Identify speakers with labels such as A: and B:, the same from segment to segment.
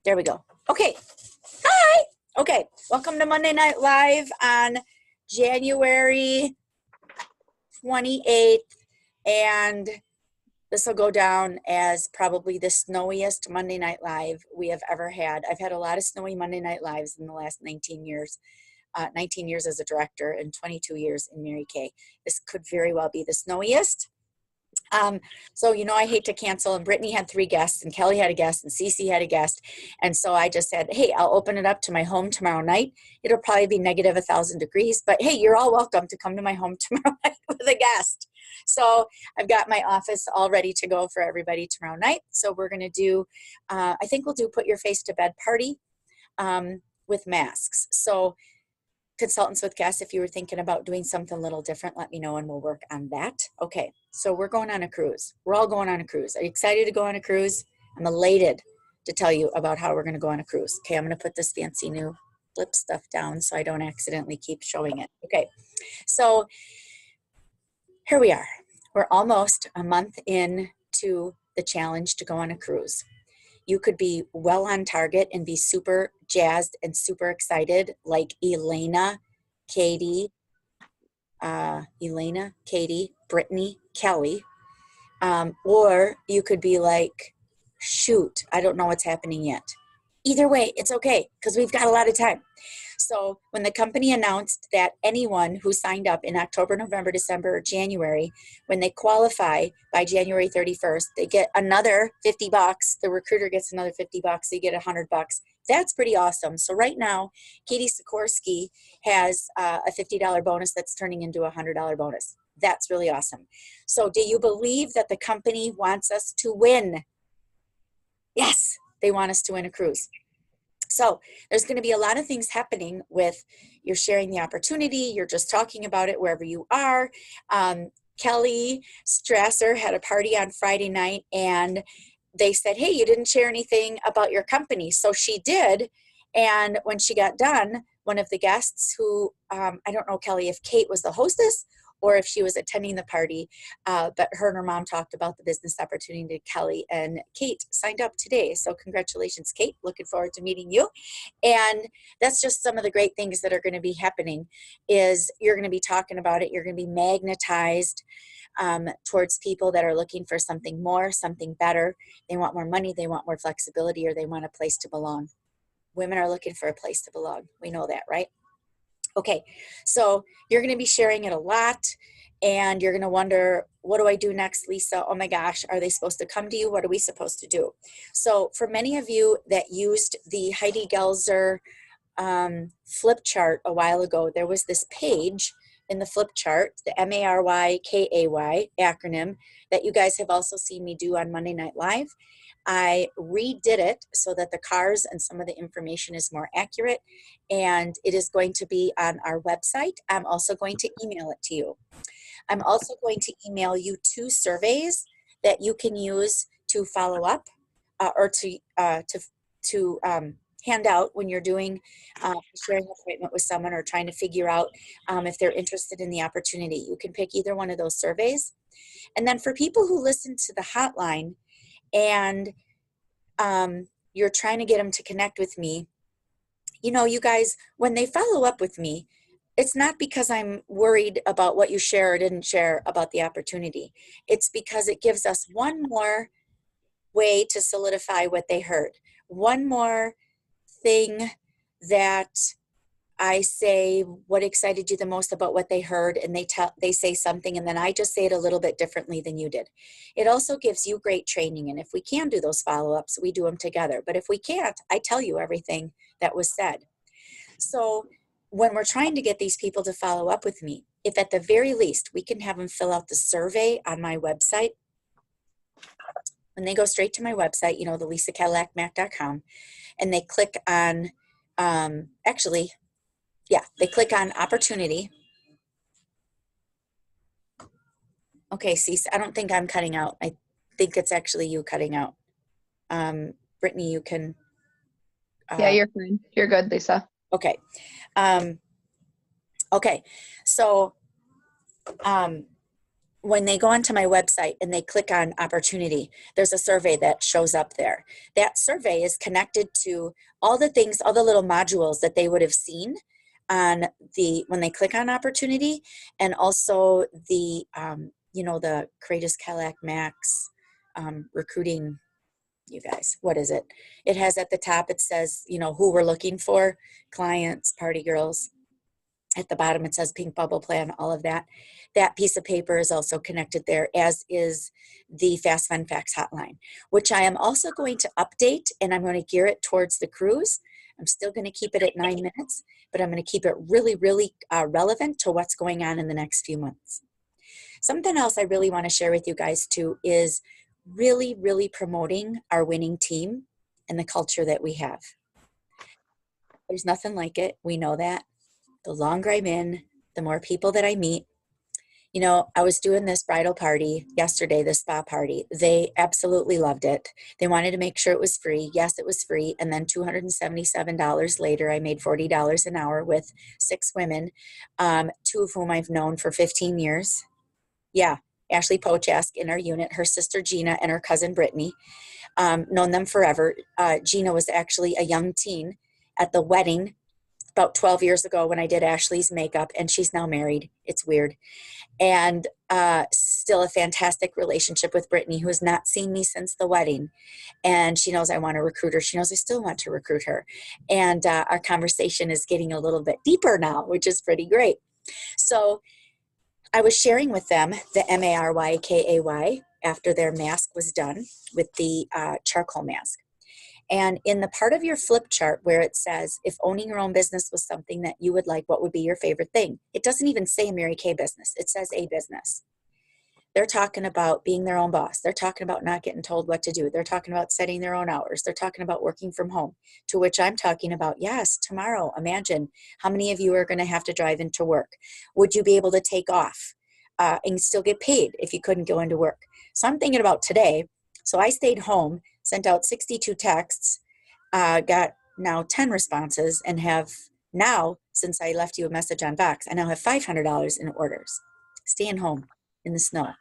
A: There we go. Okay. Hi. Okay. Welcome to Monday Night Live on January 28th. And this will go down as probably the snowiest Monday Night Live we have ever had. I've had a lot of snowy Monday Night Lives in the last 19 years. 19 years as a director and 22 years in Mary Kay. This could very well be the snowiest. So, I hate to cancel, and Brittany had 3 guests, and Kelly had a guest, and Cece had a guest. And so I just said, hey, I'll open it up to my home tomorrow night. It'll probably be negative 1,000 degrees, but hey, you're all welcome to come to my home tomorrow night with a guest. So I've got my office all ready to go for everybody tomorrow night. So we're going to do, I think we'll do put your face to bed party with masks. So consultants with guests, if you were thinking about doing something a little different, let me know and we'll work on that. Okay, so we're going on a cruise. We're all going on a cruise. Are you excited to go on a cruise? I'm elated to tell you about how we're going to go on a cruise. Okay, I'm going to put this fancy new flip stuff down so I don't accidentally keep showing it. Okay, so here we are. We're almost a month into the challenge to go on a cruise. You could be well on target and be super jazzed and super excited like Elena, Katie, Brittany, Kelly. Or you could be like, shoot, I don't know what's happening yet. Either way, it's okay because we've got a lot of time. So when the company announced that anyone who signed up in October, November, December, or January, when they qualify by January 31st, they get another $50. The recruiter gets another $50. They get $100. That's pretty awesome. So right now, Katie Sikorsky has a $50 bonus that's turning into a $100 bonus. That's really awesome. So do you believe that the company wants us to win? Yes, they want us to win a cruise. So there's going to be a lot of things happening with you're sharing the opportunity. You're just talking about it wherever you are. Kelly Strasser had a party on Friday night and they said, hey, you didn't share anything about your company. So she did. And when she got done, one of the guests who, I don't know, Kelly, if Kate was the hostess or if she was attending the party, but her and her mom talked about the business opportunity to Kelly, and Kate signed up today. So congratulations, Kate. Looking forward to meeting you. And that's just some of the great things that are going to be happening is you're going to be talking about it. You're going to be magnetized towards people that are looking for something more, something better. They want more money, they want more flexibility, or they want a place to belong. Women are looking for a place to belong. We know that, right? Okay, so you're going to be sharing it a lot and you're going to wonder, what do I do next, Lisa? Oh my gosh, are they supposed to come to you? What are we supposed to do? So for many of you that used the Heidi Gelzer flip chart a while ago, there was this page in the flip chart, the MARYKAY acronym that you guys have also seen me do on Monday Night Live. I redid it so that the cars and some of the information is more accurate, and it is going to be on our website. I'm also going to email it to you. I'm also going to email you 2 surveys that you can use to follow up or to hand out when you're doing sharing an appointment with someone or trying to figure out if they're interested in the opportunity. You can pick either one of those surveys. And then for people who listen to the hotline and you're trying to get them to connect with me, you guys, when they follow up with me, it's not because I'm worried about what you share or didn't share about the opportunity. It's because it gives us one more way to solidify what they heard. One more thing that I say, what excited you the most about what they heard, and they say something, and then I just say it a little bit differently than you did. It also gives you great training, and if we can do those follow-ups, we do them together. But if we can't, I tell you everything that was said. So when we're trying to get these people to follow up with me, if at the very least we can have them fill out the survey on my website, when they go straight to my website, the lisacadillacmac.com, and they click on, they click on opportunity. Okay, see, I don't think I'm cutting out. I think it's actually you cutting out. Brittany, you can.
B: Yeah, you're fine. You're good, Lisa.
A: Okay. Okay, so when they go onto my website and they click on opportunity, there's a survey that shows up there. That survey is connected to all the things, all the little modules that they would have seen on when they click on opportunity, and also the, the Courageous Cadillac Max recruiting, you guys, what is it? It has at the top, it says, who we're looking for, clients, party girls. At the bottom, it says pink bubble plan, all of that. That piece of paper is also connected there, as is the Fast Fun Facts hotline, which I am also going to update, and I'm going to gear it towards the cruise. I'm still going to keep it at 9 minutes, but I'm going to keep it really, really relevant to what's going on in the next few months. Something else I really want to share with you guys too is really, really promoting our winning team and the culture that we have. There's nothing like it. We know that. The longer I'm in, the more people that I meet. I was doing this bridal party yesterday, the spa party. They absolutely loved it. They wanted to make sure it was free. Yes, it was free. And then $277 later, I made $40 an hour with 6 women, 2 of whom I've known for 15 years. Yeah, Ashley Pochask in our unit, her sister Gina, and her cousin Brittany. Known them forever. Gina was actually a young teen at the wedding about 12 years ago when I did Ashley's makeup, and she's now married. It's weird. And still a fantastic relationship with Brittany, who has not seen me since the wedding. And she knows I want to recruit her. She knows I still want to recruit her. And our conversation is getting a little bit deeper now, which is pretty great. So I was sharing with them the MARYKAY after their mask was done with the charcoal mask. And in the part of your flip chart where it says, if owning your own business was something that you would like, what would be your favorite thing? It doesn't even say Mary Kay business. It says a business. They're talking about being their own boss. They're talking about not getting told what to do. They're talking about setting their own hours. They're talking about working from home, to which I'm talking about, yes, tomorrow, imagine how many of you are going to have to drive into work. Would you be able to take off and still get paid if you couldn't go into work? So I'm thinking about today. So I stayed home, sent out 62 texts, got now 10 responses, and have now, since I left you a message on Vox, I now have $500 in orders. Staying home in the snow.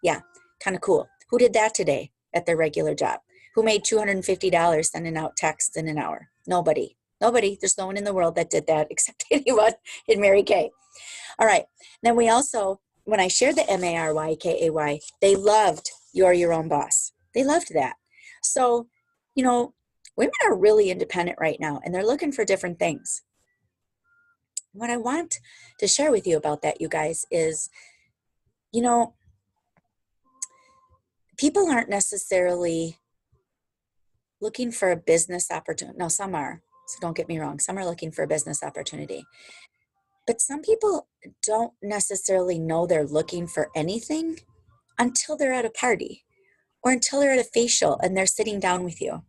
A: Yeah, kind of cool. Who did that today at their regular job? Who made $250 sending out texts in an hour? Nobody. Nobody. There's no one in the world that did that except anyone in Mary Kay. All right. Then we also, when I shared the MARYKAY, they loved You're Your Own Boss. They loved that. So, women are really independent right now, and they're looking for different things. What I want to share with you about that, you guys, is, people aren't necessarily looking for a business opportunity. No, some are. So don't get me wrong. Some are looking for a business opportunity. But some people don't necessarily know they're looking for anything until they're at a party or until they're at a facial and they're sitting down with you.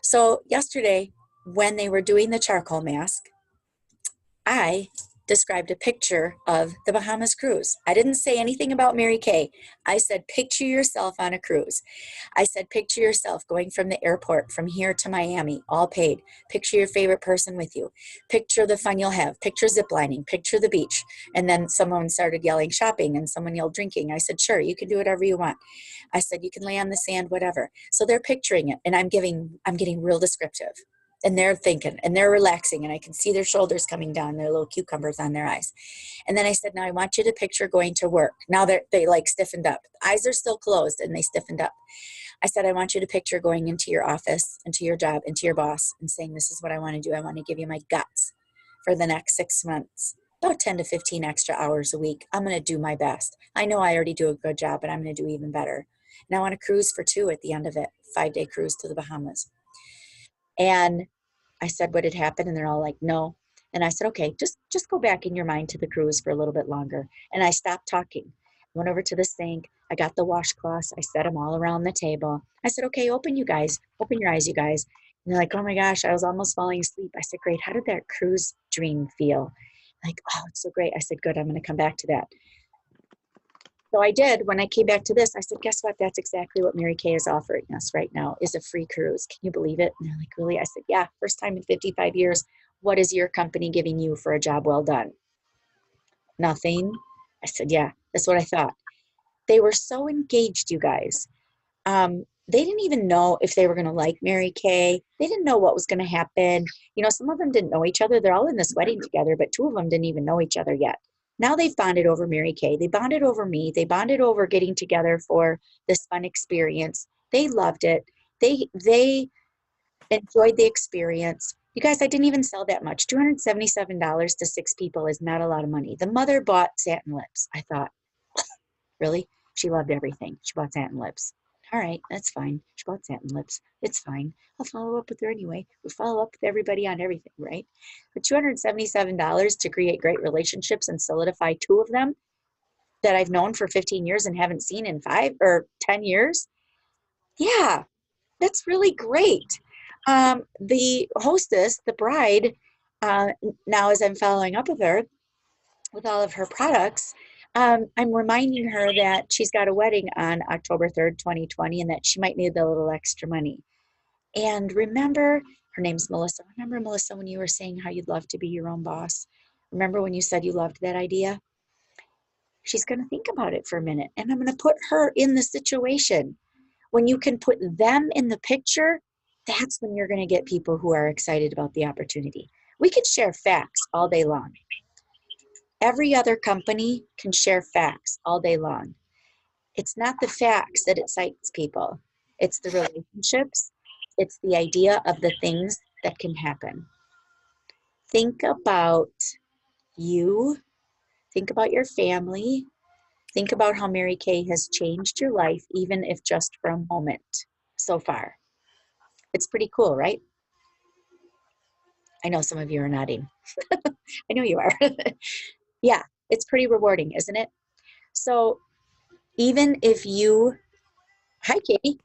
A: So yesterday, when they were doing the charcoal mask, I described a picture of the Bahamas cruise. I didn't say anything about Mary Kay. I said, picture yourself on a cruise. I said, picture yourself going from the airport from here to Miami, all paid. Picture your favorite person with you. Picture the fun you'll have. Picture ziplining. Picture the beach. And then someone started yelling shopping and someone yelled drinking. I said, sure, you can do whatever you want. I said, you can lay on the sand, whatever. So they're picturing it, and I'm getting real descriptive. And they're thinking, and they're relaxing, and I can see their shoulders coming down, their little cucumbers on their eyes. And then I said, now I want you to picture going to work. Now they like stiffened up. The eyes are still closed, and they stiffened up. I said, I want you to picture going into your office, into your job, into your boss, and saying, this is what I want to do. I want to give you my guts for the next 6 months, about 10 to 15 extra hours a week. I'm going to do my best. I know I already do a good job, but I'm going to do even better. And I want to cruise for 2 at the end of it, 5-day cruise to the Bahamas. And I said what had happened, and they're all like, no. And I said, okay, just go back in your mind to the cruise for a little bit longer. And I stopped talking. I went over to the sink. I got the washcloths. I set them all around the table. I said, okay, open your eyes, you guys. And they're like, oh my gosh, I was almost falling asleep. I said, great. How did that cruise dream feel? Like, oh, it's so great. I said, good. I'm going to come back to that. So I did. When I came back to this, I said, guess what? That's exactly what Mary Kay is offering us right now, is a free cruise. Can you believe it? And they're like, really? I said, yeah, first time in 55 years. What is your company giving you for a job well done? Nothing. I said, yeah, that's what I thought. They were so engaged, you guys. They didn't even know if they were going to like Mary Kay. They didn't know what was going to happen. You know, some of them didn't know each other. They're all in this wedding together, but two of them didn't even know each other yet. Now they've bonded over Mary Kay. They bonded over me. They bonded over getting together for this fun experience. They loved it. They enjoyed the experience. You guys, I didn't even sell that much. $277 to 6 people is not a lot of money. The mother bought satin lips. I thought, really? She loved everything. She bought satin lips. All right, that's fine. She bought satin lips. It's fine. I'll follow up with her anyway. We follow up with everybody on everything, right? But $277 to create great relationships and solidify 2 of them that I've known for 15 years and haven't seen in 5 or 10 years. Yeah, that's really great. The hostess, the bride, now as I'm following up with her with all of her products, I'm reminding her that she's got a wedding on October 3rd, 2020, and that she might need a little extra money. And remember, her name's Melissa. Remember, Melissa, when you were saying how you'd love to be your own boss? Remember when you said you loved that idea? She's going to think about it for a minute, and I'm going to put her in the situation. When you can put them in the picture, that's when you're going to get people who are excited about the opportunity. We can share facts all day long. Every other company can share facts all day long. It's not the facts that excites people. It's the relationships. It's the idea of the things that can happen. Think about you. Think about your family. Think about how Mary Kay has changed your life, even if just for a moment so far. It's pretty cool, right? I know some of you are nodding. I know you are. Yeah, it's pretty rewarding, isn't it? So even if you, hi, Katie.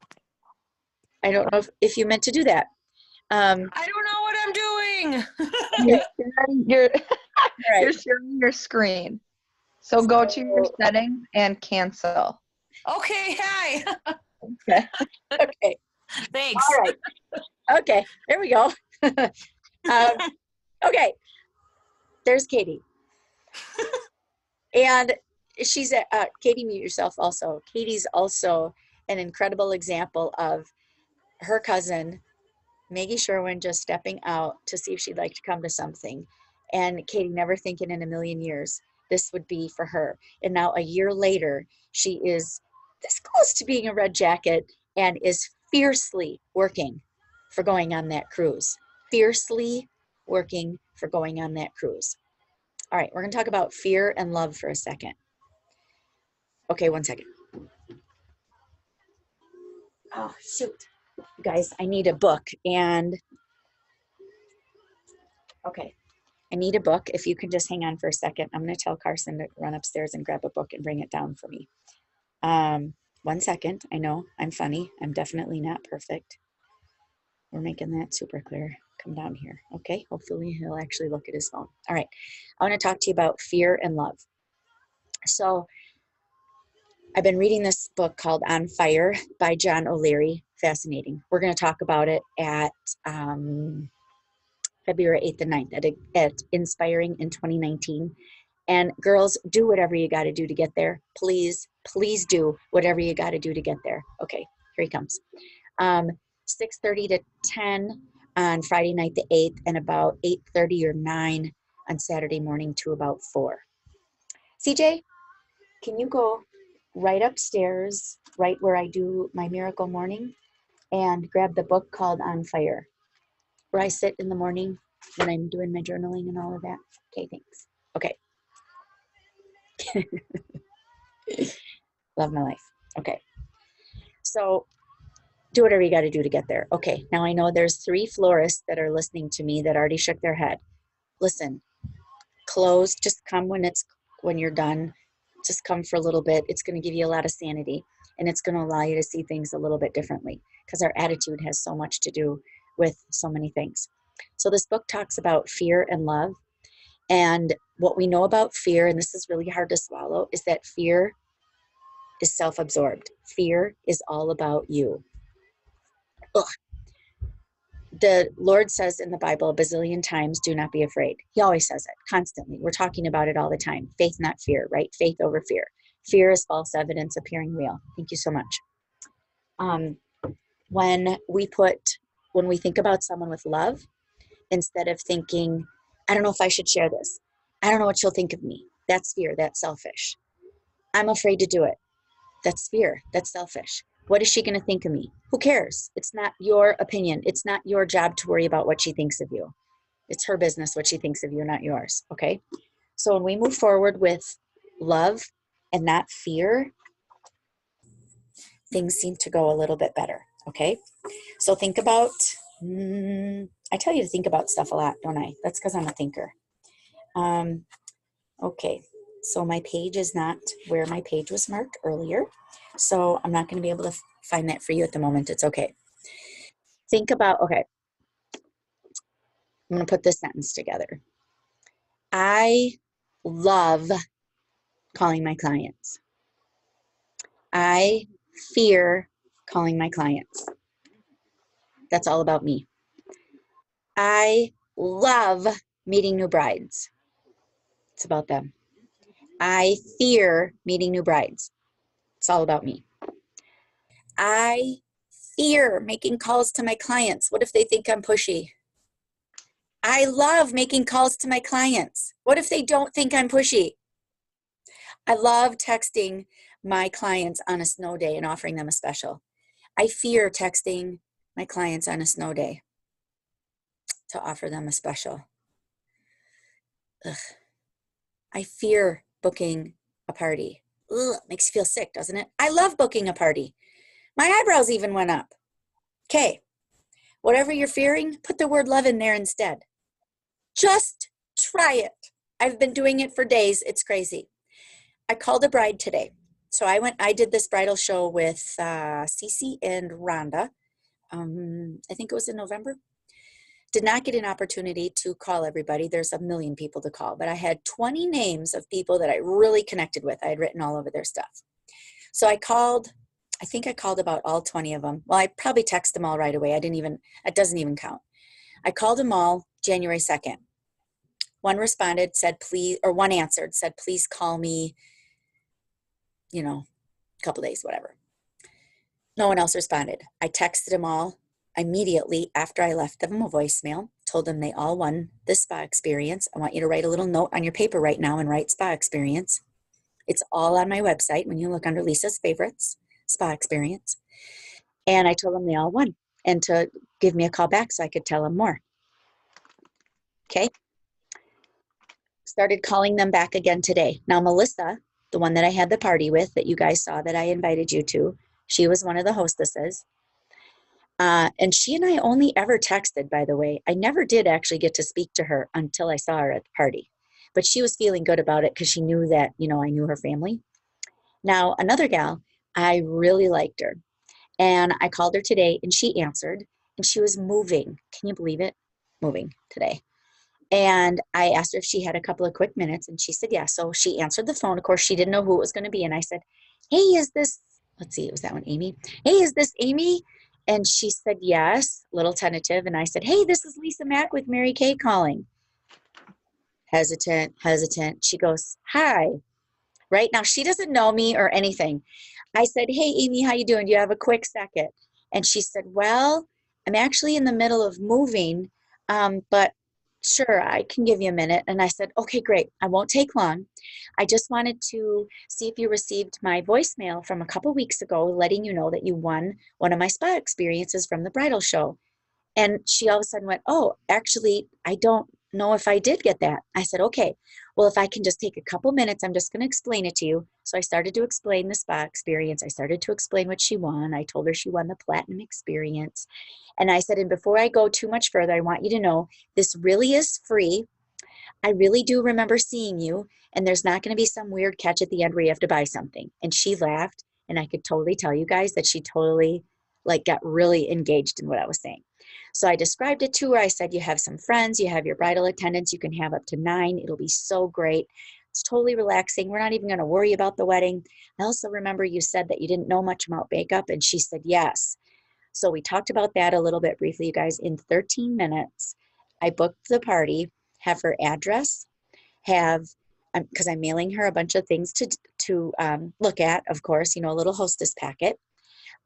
A: I don't know if you meant to do that.
C: I don't know what I'm doing.
A: Okay.
B: You're sharing your screen. So go to your settings and cancel.
C: Okay, hi.
B: Okay.
A: Okay.
C: Thanks.
A: All right. Okay, there we go. Okay, there's Katie. And she's Katie, mute yourself also. Katie's also an incredible example of her cousin, Maggie Sherwin, just stepping out to see if she'd like to come to something. And Katie never thinking in a million years this would be for her. And now a year later, she is this close to being a red jacket and is fiercely working for going on that cruise. Fiercely working for going on that cruise. All right, we're going to talk about fear and love for a second. Okay, one second. Oh, shoot. You guys, I need a book. And, okay, I need a book. If you can just hang on for a second, I'm going to tell Carson to run upstairs and grab a book and bring it down for me. 1 second. I know I'm funny. I'm definitely not perfect. We're making that super clear. Come down here. Okay, hopefully he'll actually look at his phone. All right, I want to talk to you about fear and love. So I've been reading this book called On Fire by John O'Leary. Fascinating. We're going to talk about it at February 8th and 9th at Inspiring in 2019. And girls, do whatever you got to do to get there. Please, please do whatever you got to do to get there. Okay, here he comes. 6:30 to 10 on Friday night the 8th, and about 8:30 or 9 on Saturday morning to about 4. CJ, can you go right upstairs, right where I do my miracle morning, and grab the book called On Fire, where I sit in the morning when I'm doing my journaling and all of that? Okay, thanks. Okay. Love my life. Okay. So do whatever you got to do to get there. Okay. Now I know there's 3 florists that are listening to me that already shook their head. Listen, close, just come when you're done. Just come for a little bit. It's going to give you a lot of sanity, and it's going to allow you to see things a little bit differently, because our attitude has so much to do with so many things. So this book talks about fear and love. And what we know about fear, and this is really hard to swallow, is that fear is self-absorbed. Fear is all about you. Ugh. The Lord says in the Bible a bazillion times, do not be afraid. He always says it constantly. We're talking about it all the time. Faith, not fear, right? Faith over fear. Fear is false evidence appearing real. Thank you so much. When we think about someone with love, instead of thinking, I don't know if I should share this. I don't know what she'll think of me. That's fear. That's selfish. I'm afraid to do it. That's fear. That's selfish. What is she going to think of me? Who cares? It's not your opinion. It's not your job to worry about what she thinks of you. It's her business what she thinks of you, not yours. Okay? So when we move forward with love and not fear, things seem to go a little bit better. Okay? So think about, I tell you to think about stuff a lot, don't I? That's because I'm a thinker. Okay, so my page is not where my page was marked earlier. So I'm not going to be able to find that for you at the moment. It's okay. Think about, okay, I'm going to put this sentence together. I love calling my clients. I fear calling my clients. That's all about me. I love meeting new brides. It's about them. I fear meeting new brides. It's all about me. I fear making calls to my clients. What if they think I'm pushy? I love making calls to my clients. What if they don't think I'm pushy? I love texting my clients on a snow day and offering them a special. I fear texting my clients on a snow day to offer them a special. Ugh. I fear booking a party. Ugh, makes you feel sick, doesn't it? I love booking a party. My eyebrows even went up. Okay, whatever you're fearing, put the word love in there instead. Just try it. I've been doing it for days. It's crazy. I called a bride today. So I did this bridal show with Cece and Rhonda. I think it was in November. Did not get an opportunity to call everybody. There's a million people to call, but I had 20 names of people that I really connected with. I had written all over their stuff. So I think I called about all 20 of them. Well, I probably texted them all right away. It doesn't even count. I called them all January 2nd. One responded, said, please, or one answered, said, please call me, a couple days, whatever. No one else responded. I texted them all immediately after I left them a voicemail, told them they all won this spa experience. I want you to write a little note on your paper right now and write spa experience. It's all on my website when you look under Lisa's favorites, spa experience. And I told them they all won and to give me a call back so I could tell them more. Okay. Started calling them back again today. Now, Melissa, the one that I had the party with that you guys saw that I invited you to, she was one of the hostesses. And she and I only ever texted, by the way. I never did actually get to speak to her until I saw her at the party. But she was feeling good about it because she knew that, I knew her family. Now, another gal, I really liked her. And I called her today and she answered and she was moving. Can you believe it? Moving today. And I asked her if she had a couple of quick minutes and she said, yeah. So she answered the phone. Of course, she didn't know who it was going to be. And I said, hey, is this, let's see, was that one Amy? Hey, is this Amy? And she said, yes, a little tentative. And I said, hey, this is Lisa Mack with Mary Kay calling. Hesitant. She goes, hi. Right now, she doesn't know me or anything. I said, hey, Amy, how you doing? Do you have a quick second? And she said, well, I'm actually in the middle of moving, but sure, I can give you a minute. And I said, okay, great. I won't take long. I just wanted to see if you received my voicemail from a couple weeks ago, letting you know that you won one of my spa experiences from the bridal show. And she all of a sudden went, oh, actually, I don't know if I did get that. I said, okay, well, if I can just take a couple minutes, I'm just going to explain it to you. So I started to explain the spa experience. I started to explain what she won. I told her she won the platinum experience. And I said, and before I go too much further, I want you to know this really is free. I really do remember seeing you, and there's not going to be some weird catch at the end where you have to buy something. And she laughed, and I could totally tell you guys that she totally got really engaged in what I was saying. So I described it to her. I said, you have some friends, you have your bridal attendants, you can have up to 9. It'll be so great. It's totally relaxing. We're not even going to worry about the wedding. I also remember you said that you didn't know much about makeup, and she said yes. So we talked about that a little bit briefly, you guys. In 13 minutes, I booked the party, have her address, have because I'm mailing her a bunch of things to look at, of course, a little hostess packet.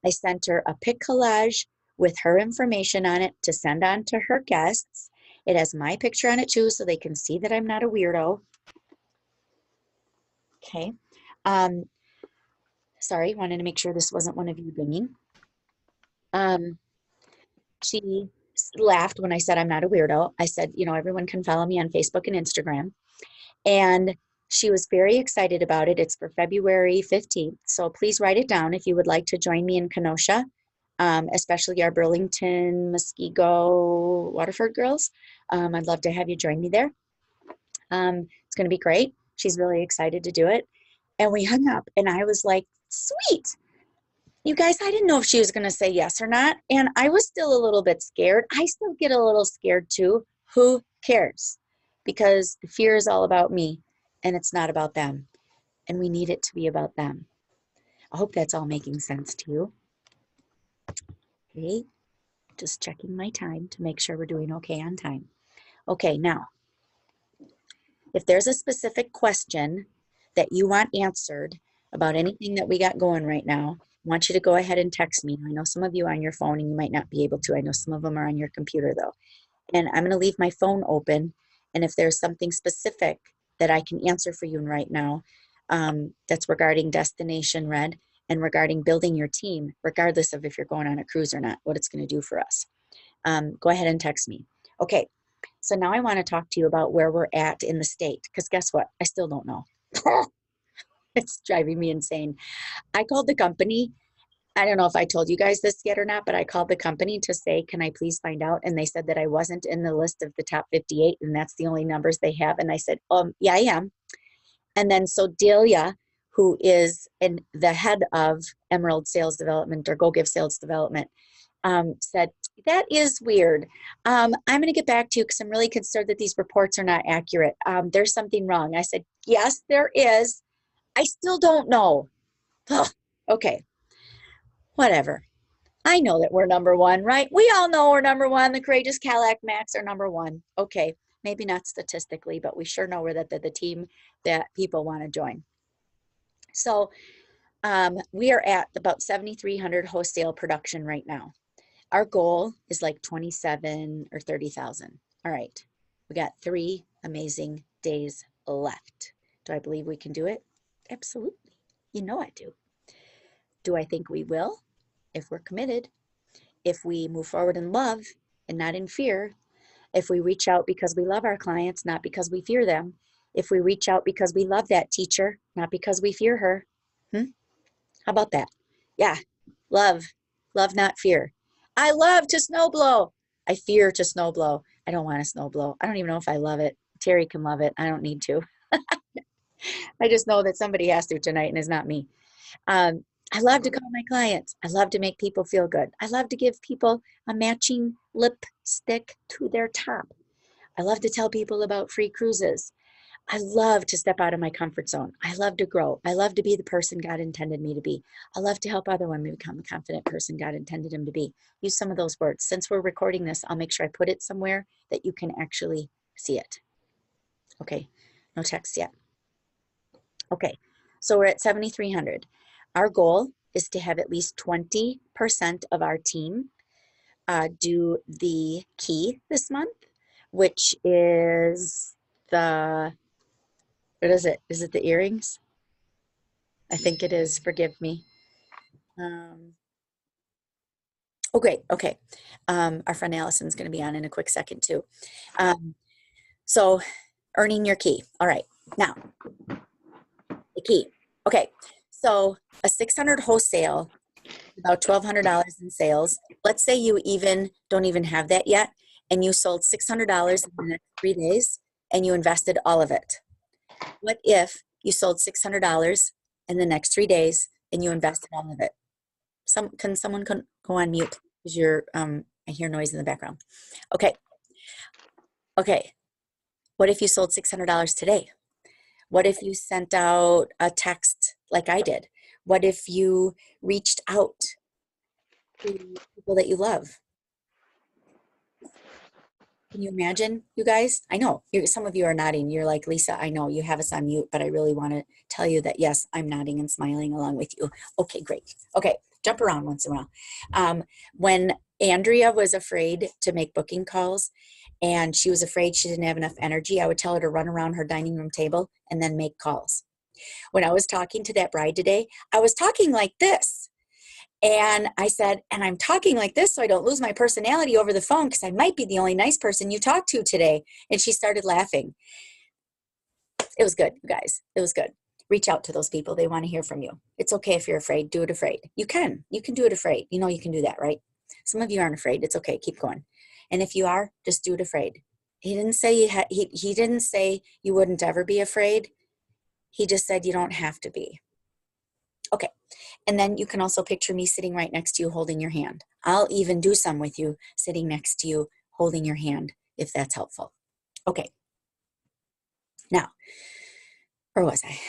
A: I sent her a pic collage with her information on it to send on to her guests. It has my picture on it too, so they can see that I'm not a weirdo. Okay. Sorry, wanted to make sure this wasn't one of you binging. She laughed when I said I'm not a weirdo. I said, everyone can follow me on Facebook and Instagram. And she was very excited about it. It's for February 15th. So please write it down if you would like to join me in Kenosha, especially our Burlington, Muskego, Waterford girls. I'd love to have you join me there. It's going to be great. She's really excited to do it. And we hung up and I was like, sweet. You guys, I didn't know if she was going to say yes or not. And I was still a little bit scared. I still get a little scared too. Who cares? Because fear is all about me and it's not about them. And we need it to be about them. I hope that's all making sense to you. Okay, just checking my time to make sure we're doing okay on time. Okay, now, if there's a specific question that you want answered about anything that we got going right now, I want you to go ahead and text me. I know some of you are on your phone and you might not be able to. I know some of them are on your computer though. And I'm going to leave my phone open. And if there's something specific that I can answer for you right now, that's regarding Destination Red and regarding building your team, regardless of if you're going on a cruise or not, what it's going to do for us. Go ahead and text me. Okay, so now I want to talk to you about where we're at in the state, because guess what? I still don't know. It's driving me insane. I called the company. I don't know if I told you guys this yet or not, but I called the company to say, can I please find out? And they said that I wasn't in the list of the top 58 and that's the only numbers they have. And I said, yeah, I am. And then so Delia, who is the head of Emerald Sales Development or Go Give Sales Development, said, that is weird. I'm going to get back to you because I'm really concerned that these reports are not accurate. There's something wrong. I said, yes, there is. I still don't know. Ugh, okay, whatever. I know that we're number one, right? We all know we're number one. The Courageous Cadillac Max are number one. Okay, maybe not statistically, but we sure know we're the team that people want to join. So we are at about 7,300 wholesale production right now. Our goal is like 27 or 30,000. All right, we got 3 amazing days left. Do I believe we can do it? Absolutely. You know I do. Do I think we will? If we're committed, if we move forward in love and not in fear, if we reach out because we love our clients, not because we fear them, if we reach out because we love that teacher, not because we fear her. How about that? Yeah, love, not fear. I love to snowblow. I fear to snowblow. I don't want to snowblow. I don't even know if I love it. Terry can love it. I don't need to. I just know that somebody has to tonight and it's not me. I love to call my clients. I love to make people feel good. I love to give people a matching lipstick to their top. I love to tell people about free cruises. I love to step out of my comfort zone. I love to grow. I love to be the person God intended me to be. I love to help other women become the confident person God intended them to be. Use some of those words. Since we're recording this, I'll make sure I put it somewhere that you can actually see it. Okay, no text yet. Okay, so we're at 7,300. Our goal is to have at least 20% of our team do the key this month, which is what is it? Is it the earrings? I think it is. Forgive me. Oh, great. Okay. Our friend Allison's going to be on in a quick second too. So earning your key. All right. Now, the key. Okay. So a 600 wholesale, about $1,200 in sales. Let's say you don't even have that yet, and you sold $600 in the next 3 days, and you invested all of it. What if you sold $600 in the next 3 days, and you invested all of it? Can someone go on mute? Because I hear noise in the background. Okay. Okay. What if you sold $600 today? What if you sent out a text like I did? What if you reached out to people that you love? Can you imagine, you guys? I know some of you are nodding. You're like, Lisa, I know you have us on mute, but I really want to tell you that, yes, I'm nodding and smiling along with you. Okay, great. Okay, jump around once in a while. When Andrea was afraid to make booking calls and she was afraid she didn't have enough energy, I would tell her to run around her dining room table and then make calls. When I was talking to that bride today, I was talking like this. And I said, and I'm talking like this so I don't lose my personality over the phone because I might be the only nice person you talk to today. And she started laughing. It was good, you guys. It was good. Reach out to those people. They want to hear from you. It's okay if you're afraid. Do it afraid. You can do it afraid. You know you can do that, right? Some of you aren't afraid. It's okay. Keep going. And if you are, just do it afraid. He didn't say he didn't say you wouldn't ever be afraid. He just said you don't have to be. Okay. And then you can also picture me sitting right next to you holding your hand. I'll even do some with you sitting next to you holding your hand if that's helpful. Okay. Now, where was I?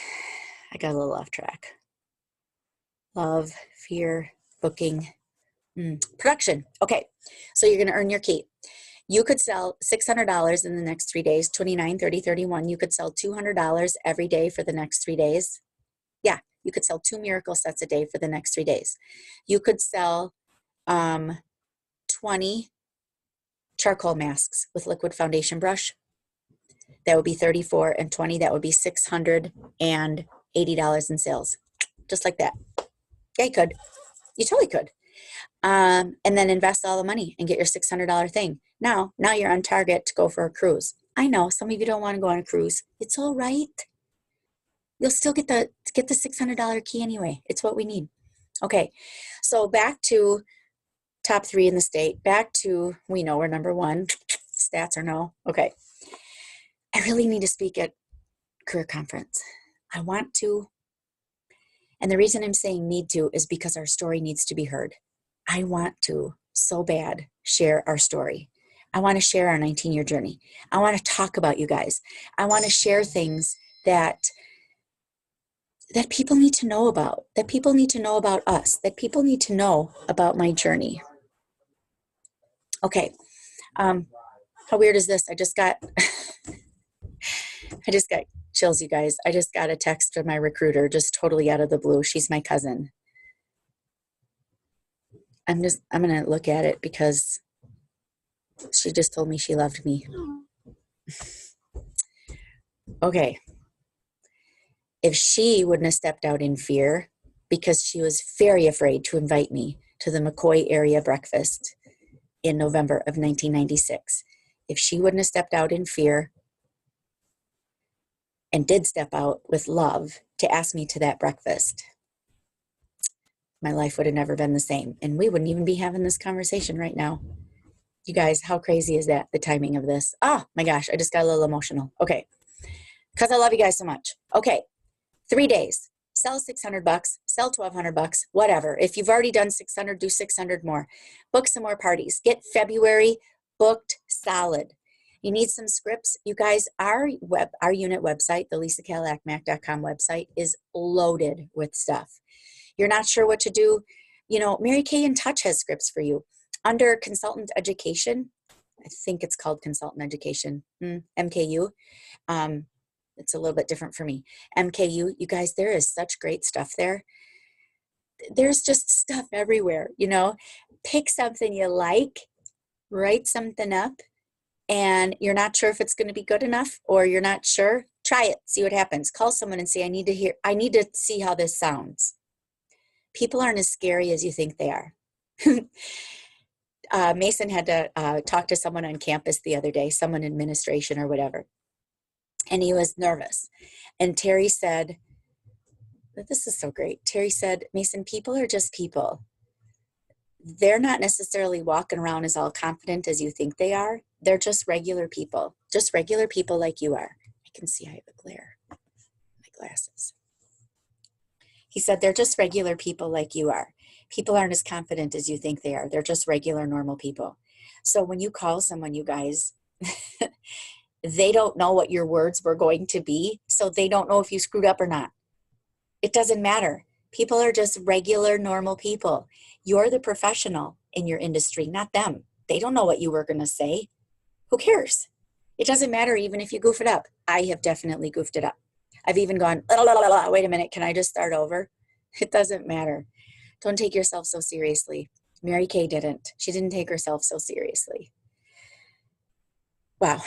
A: I got a little off track. Love, fear, booking, production. Okay. So you're going to earn your key. You could sell $600 in the next 3 days, 29, 30, 31. You could sell $200 every day for the next 3 days. Yeah. You could sell 2 miracle sets a day for the next 3 days. You could sell 20 charcoal masks with liquid foundation brush. That would be 34 and 20. That would be $680 in sales. Just like that. Yeah, you could. You totally could. And then invest all the money and get your $600 thing. Now you're on target to go for a cruise. I know some of you don't want to go on a cruise. It's all right. You'll still get the $600 key anyway. It's what we need. Okay, so back to top 3 in the state. Back to, we know we're number 1. Stats or no? Okay. I really need to speak at career conference. I want to. And the reason I'm saying need to is because our story needs to be heard. I want to so bad share our story. I want to share our 19-year journey. I want to talk about you guys. I want to share things that people need to know about, that people need to know about us, that people need to know about my journey. Okay. How weird is this? I just got chills, you guys. I just got a text from my recruiter, just totally out of the blue. She's my cousin. I'm going to look at it because she just told me she loved me. Okay. If she wouldn't have stepped out in fear because she was very afraid to invite me to the McCoy area breakfast in November of 1996, if she wouldn't have stepped out in fear and did step out with love to ask me to that breakfast, my life would have never been the same. And we wouldn't even be having this conversation right now. You guys, how crazy is that? The timing of this. Oh my gosh, I just got a little emotional. Okay. Because I love you guys so much. Okay. 3 days. Sell $600, sell $1,200, whatever. If you've already done 600, do 600 more. Book some more parties. Get February booked solid. You need some scripts. You guys, our unit website, the lisacadillacmac.com website, is loaded with stuff. You're not sure what to do. You know, Mary Kay in Touch has scripts for you. Under consultant education, I think it's called consultant education, MKU. It's a little bit different for me. MKU, you guys, there is such great stuff there. There's just stuff everywhere, you know. Pick something you like, write something up, and you're not sure if it's going to be good enough or you're not sure. Try it, see what happens. Call someone and say, I need to see how this sounds. People aren't as scary as you think they are. Mason had to talk to someone on campus the other day, someone in administration or whatever. And he was nervous. And Terry said, this is so great. Terry said, Mason, people are just people. They're not necessarily walking around as all confident as you think they are. They're just regular people like you are. I can see I have a glare. My glasses. He said, they're just regular people like you are. People aren't as confident as you think they are. They're just regular, normal people. So when you call someone, you guys, they don't know what your words were going to be, so they don't know if you screwed up or not. It doesn't matter. People are just regular, normal people. You're the professional in your industry, not them. They don't know what you were going to say. Who cares? It doesn't matter even if you goof it up. I have definitely goofed it up. I've even gone, la, la, la, la, wait a minute, can I just start over? It doesn't matter. Don't take yourself so seriously. Mary Kay didn't. She didn't take herself so seriously. Wow.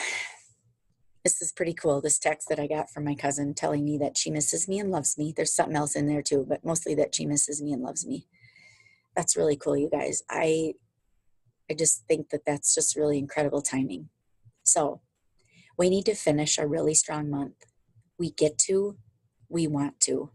A: This is pretty cool, this text that I got from my cousin telling me that she misses me and loves me. There's something else in there too, but mostly that she misses me and loves me. That's really cool, you guys. I just think that that's just really incredible timing. So we need to finish a really strong month. We get to, we want to.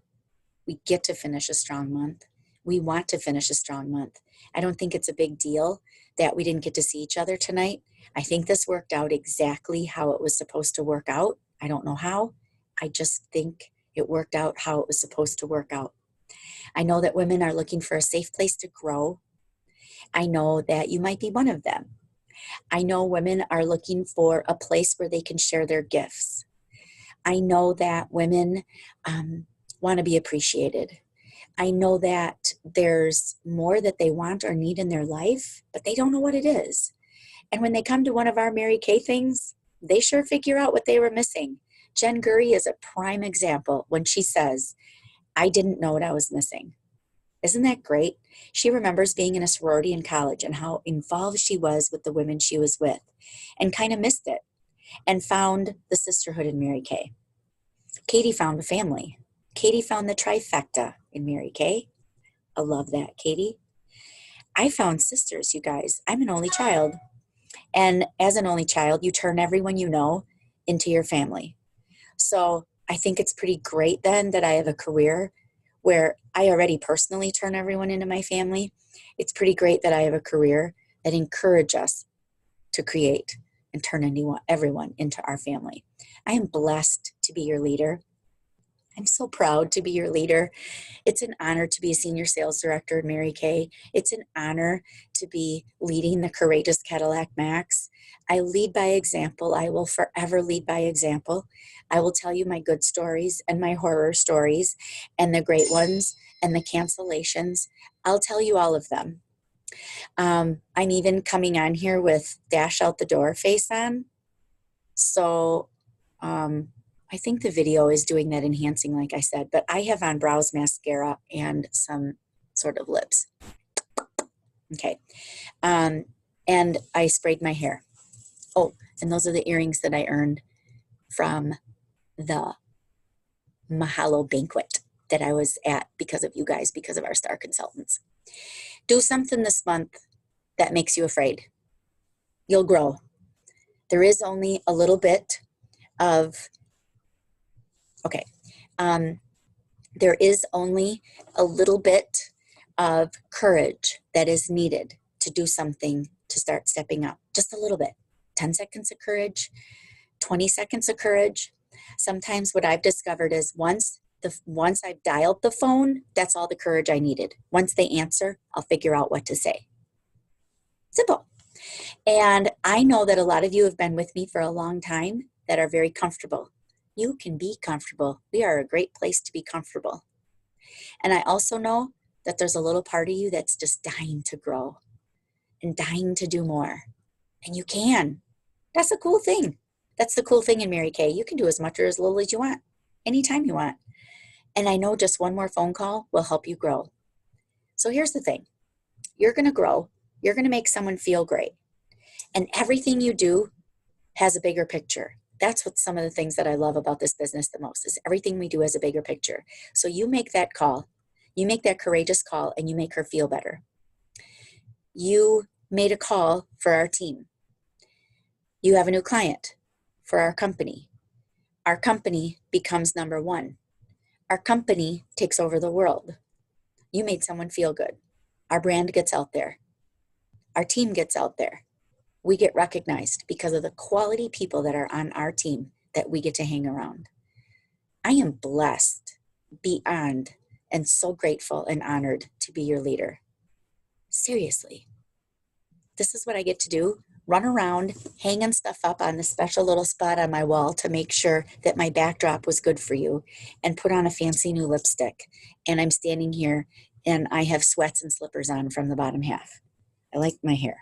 A: We get to finish a strong month. We want to finish a strong month. I don't think it's a big deal that we didn't get to see each other tonight. I think this worked out exactly how it was supposed to work out. I don't know how. I just think it worked out how it was supposed to work out. I know that women are looking for a safe place to grow. I know that you might be one of them. I know women are looking for a place where they can share their gifts. I know that women want to be appreciated. I know that there's more that they want or need in their life, but they don't know what it is. And when they come to one of our Mary Kay things, they sure figure out what they were missing. Jen Gurry is a prime example when she says, I didn't know what I was missing. Isn't that great? She remembers being in a sorority in college and how involved she was with the women she was with and kind of missed it and found the sisterhood in Mary Kay. Katie found a family. Katie found the trifecta in Mary Kay. I love that, Katie. I found sisters, you guys. I'm an only child. And as an only child, you turn everyone you know into your family. So I think it's pretty great then that I have a career where I already personally turn everyone into my family. It's pretty great that I have a career that encourages us to create and turn everyone into our family. I am blessed to be your leader. I'm so proud to be your leader. It's an honor to be a senior sales director at Mary Kay. It's an honor to be leading the Courageous Cadillac Max. I lead by example. I will forever lead by example. I will tell you my good stories and my horror stories and the great ones and the cancellations. I'll tell you all of them. I'm even coming on here with dash out the door face on. So, I think the video is doing that enhancing, like I said, but I have on brows mascara and some sort of lips. Okay. And I sprayed my hair. Oh, and those are the earrings that I earned from the Mahalo banquet that I was at because of you guys, because of our star consultants. Do something this month that makes you afraid. You'll grow. There is only a little bit of there is only a little bit of courage that is needed to do something, to start stepping up. Just a little bit. 10 seconds of courage, 20 seconds of courage. Sometimes what I've discovered is once I've dialed the phone, that's all the courage I needed. Once they answer, I'll figure out what to say. Simple. And I know that a lot of you have been with me for a long time that are very comfortable. You can be comfortable. We are a great place to be comfortable. And I also know that there's a little part of you that's just dying to grow and dying to do more. And you can. That's a cool thing. That's the cool thing in Mary Kay. You can do as much or as little as you want, anytime you want. And I know just one more phone call will help you grow. So here's the thing. You're going to grow. You're going to make someone feel great. And everything you do has a bigger picture. That's what some of the things that I love about this business the most is everything we do has a bigger picture. So you make that call, you make that courageous call, and you make her feel better. You made a call for our team. You have a new client for our company. Our company becomes number one. Our company takes over the world. You made someone feel good. Our brand gets out there. Our team gets out there. We get recognized because of the quality people that are on our team that we get to hang around. I am blessed beyond and so grateful and honored to be your leader. Seriously. This is what I get to do. Run around, hanging stuff up on the special little spot on my wall to make sure that my backdrop was good for you and put on a fancy new lipstick. And I'm standing here and I have sweats and slippers on from the bottom half. I like my hair.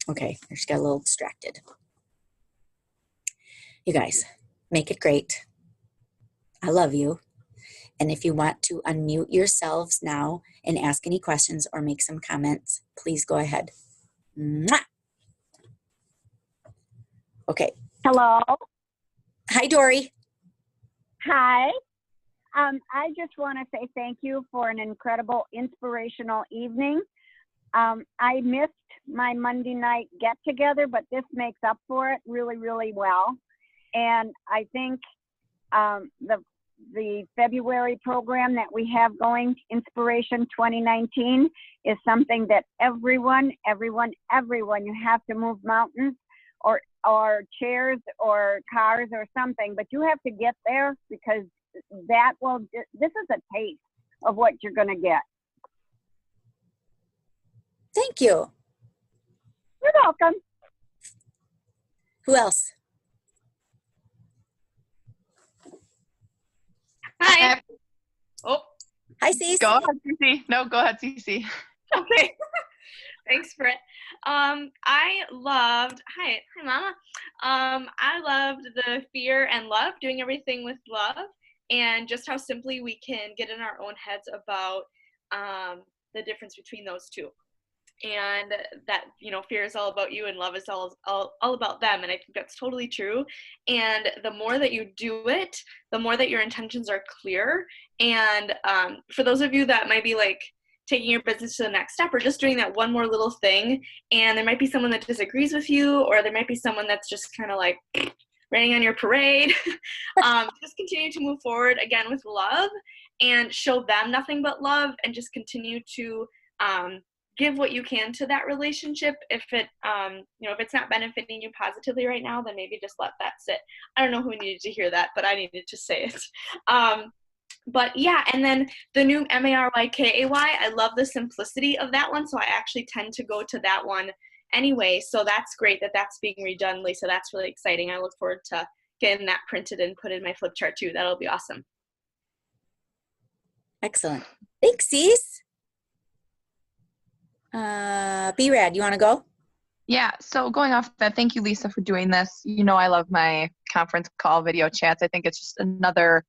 A: Okay, I just got a little distracted. You guys, make it great. I love you. And if you want to unmute yourselves now and ask any questions or make some comments, please go ahead. Mwah! Okay.
D: Hello.
A: Hi, Dory.
D: Hi. I just want to say thank you for an incredible, inspirational evening. I missed my Monday night get together, but this makes up for it really, really well. And I think the February program that we have going, Inspiration 2019, is something that everyone, you have to move mountains or chairs or cars or something, but you have to get there because this is a taste of what you're going to get.
A: Thank you.
D: You're welcome.
A: Who else?
E: Hi. Oh,
A: Hi, Cece.
E: go ahead, Cece. No, go ahead, Cece. Okay. Thanks, Britt. Hi, Mama. I loved the fear and love, doing everything with love, and just how simply we can get in our own heads about the difference between those two. And that, fear is all about you and love is all about them. And I think that's totally true. And the more that you do it, the more that your intentions are clear. And for those of you that might be like taking your business to the next step or just doing that one more little thing, and there might be someone that disagrees with you, or there might be someone that's just kind of like raining on your parade, just continue to move forward again with love and show them nothing but love, and just continue to give what you can to that relationship. If it, if it's not benefiting you positively right now, then maybe just let that sit. I don't know who needed to hear that, but I needed to say it. But yeah, and then the new MARYKAY, I love the simplicity of that one. So I actually tend to go to that one anyway. So that's great that that's being redone, Lisa. That's really exciting. I look forward to getting that printed and put in my flip chart too. That'll be awesome.
A: Excellent. Thanks, Cece. B-Rad, you want to go?
B: Yeah, so going off that, thank you, Lisa, for doing this. I love my conference call video chats. I think it's just another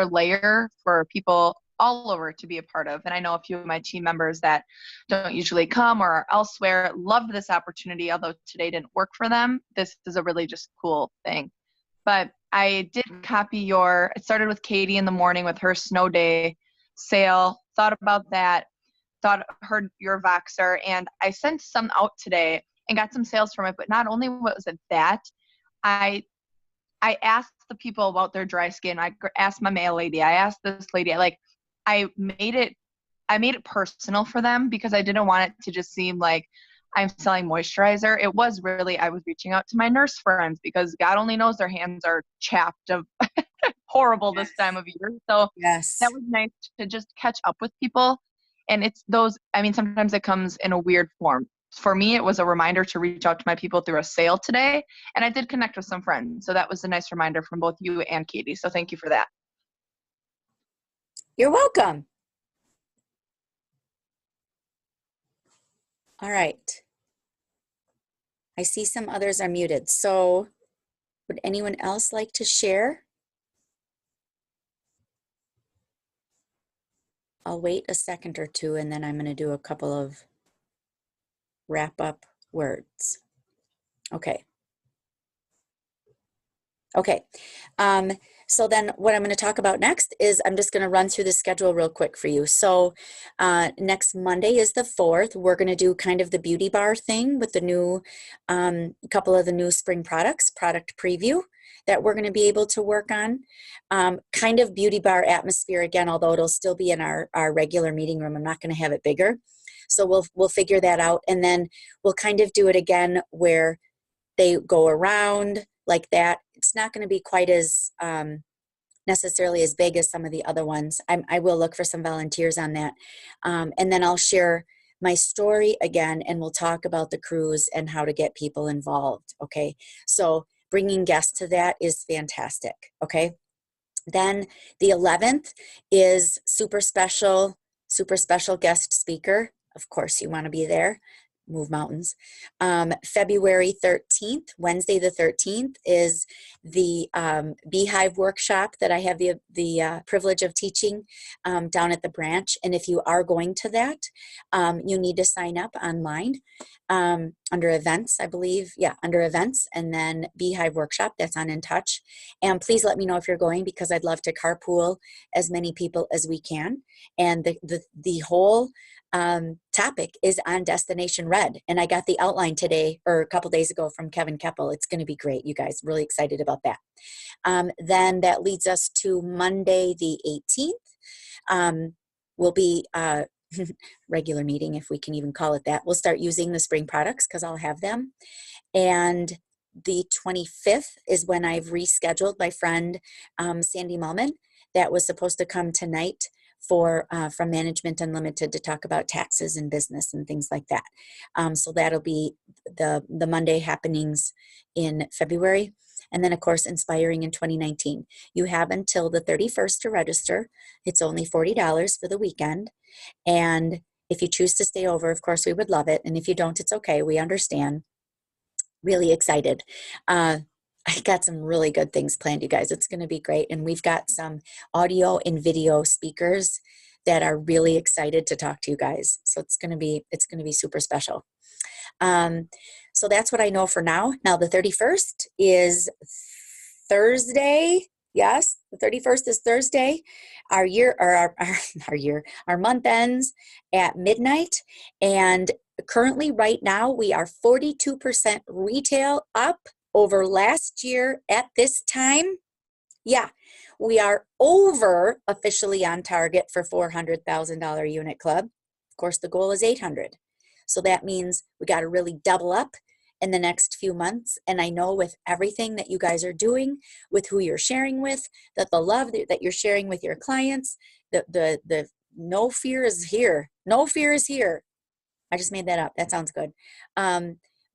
B: layer for people all over to be a part of. And I know a few of my team members that don't usually come or are elsewhere loved this opportunity, although today didn't work for them. This is a really just cool thing. But I did copy it started with Katie in the morning with her snow day sale, thought about that, heard your Voxer, and I sent some out today and got some sales from it. But not only was it that, I asked the people about their dry skin. I asked my mail lady. I asked this lady. I made it personal for them because I didn't want it to just seem like I'm selling moisturizer. It was really, I was reaching out to my nurse friends because God only knows their hands are chapped of horrible this time of year. So
A: Yes.
B: that was nice to just catch up with people. And it's those, sometimes it comes in a weird form. For me, it was a reminder to reach out to my people through a sale today. And I did connect with some friends. So that was a nice reminder from both you and Katie. So thank you for that.
A: You're welcome. All right. I see some others are muted. So would anyone else like to share? I'll wait a second or two and then I'm going to do a couple of wrap up words. Okay. So then what I'm going to talk about next is I'm just going to run through the schedule real quick for you. So next Monday is the 4th. We're going to do kind of the beauty bar thing with the new, couple of the new spring products, product preview that we're going to be able to work on. Kind of beauty bar atmosphere again, although it'll still be in our regular meeting room. I'm not going to have it bigger. So we'll figure that out. And then we'll kind of do it again where they go around like that. It's not going to be quite as necessarily as big as some of the other ones. I will look for some volunteers on that. And then I'll share my story again, and we'll talk about the cruise and how to get people involved. Okay. So bringing guests to that is fantastic. Okay. Then the 11th is super special guest speaker. Of course, you want to be there. move mountains. February 13th, Wednesday the 13th, is the Beehive workshop that I have the privilege of teaching down at the branch. And if you are going to that, you need to sign up online under events, I believe. Yeah, under events, and then Beehive workshop, that's on In Touch. And please let me know if you're going, because I'd love to carpool as many people as we can. And the whole topic is on Destination Red. And I got the outline today, or a couple days ago, from Kevin Keppel. It's going to be great, you guys. Really excited about that. Then that leads us to Monday the 18th. Will be regular meeting, if we can even call it that. We'll start using the spring products because I'll have them. And the 25th is when I've rescheduled my friend Sandy Mullman, that was supposed to come tonight for from Management Unlimited to talk about taxes and business and things like that. So that'll be the Monday happenings in February. And then, of course, Inspiring in 2019. You have until the 31st to register. It's only $40 for the weekend. And if you choose to stay over, of course, we would love it. And if you don't, it's okay. We understand. Really excited. I got some really good things planned, you guys. It's going to be great. And we've got some audio and video speakers that are really excited to talk to you guys. So it's going to be super special. So that's what I know for now. Now the 31st is Thursday. Yes, the 31st is Thursday. Our month ends at midnight. And currently right now we are 42% retail up over last year at this time. Yeah, we are over officially on target for $400,000 unit club. Of course, the goal is 800. So that means we got to really double up in the next few months. And I know with everything that you guys are doing, with who you're sharing with, that the love that you're sharing with your clients, the no fear is here. No fear is here. I just made that up. That sounds good.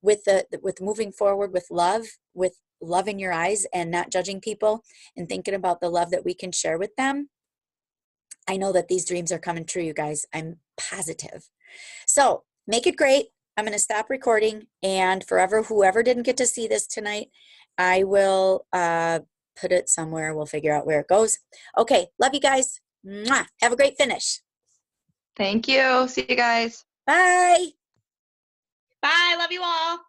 A: With moving forward with love in your eyes and not judging people and thinking about the love that we can share with them. I know that these dreams are coming true, you guys. I'm positive. So make it great. I'm going to stop recording, and whoever didn't get to see this tonight, I will put it somewhere. We'll figure out where it goes. Okay. Love you guys. Mwah. Have a great finish.
B: Thank you. See you guys.
A: Bye.
E: Bye. Love you all.